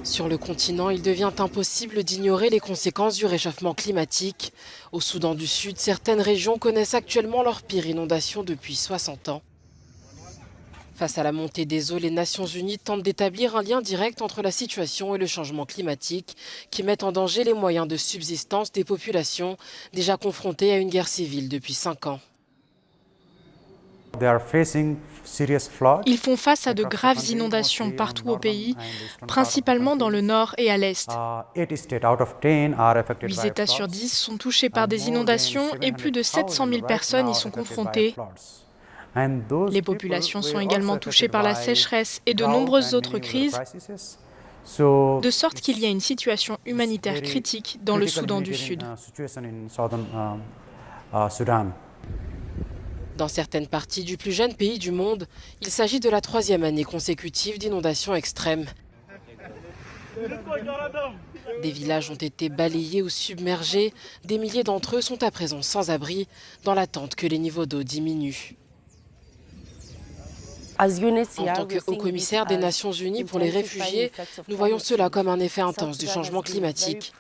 Sur le continent, il devient impossible d'ignorer les conséquences du réchauffement climatique. Au Soudan du Sud, certaines régions connaissent actuellement leur pire inondation depuis 60 ans. Face à la montée des eaux, les Nations Unies tentent d'établir un lien direct entre la situation et le changement climatique, qui mettent en danger les moyens de subsistance des populations déjà confrontées à une guerre civile depuis 5 ans. Ils font face à de graves inondations partout au pays, principalement dans le nord et à l'est. 8 États sur 10 sont touchés par des inondations et plus de 700 000 personnes y sont confrontées. Les populations sont également touchées par la sécheresse et de nombreuses autres crises, de sorte qu'il y a une situation humanitaire critique dans le Soudan du Sud. Dans certaines parties du plus jeune pays du monde, il s'agit de la 3e année consécutive d'inondations extrêmes. Des villages ont été balayés ou submergés, des milliers d'entre eux sont à présent sans abri, dans l'attente que les niveaux d'eau diminuent. En tant que haut-commissaire des Nations Unies pour les réfugiés, nous voyons cela comme un effet intense du changement climatique.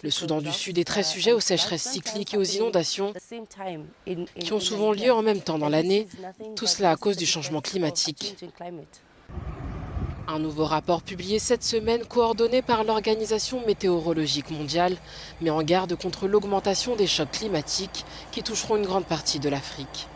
Le Soudan du Sud est très sujet aux sécheresses cycliques et aux inondations qui ont souvent lieu en même temps dans l'année, tout cela à cause du changement climatique. Un nouveau rapport publié cette semaine, coordonné par l'Organisation météorologique mondiale, met en garde contre l'augmentation des chocs climatiques qui toucheront une grande partie de l'Afrique.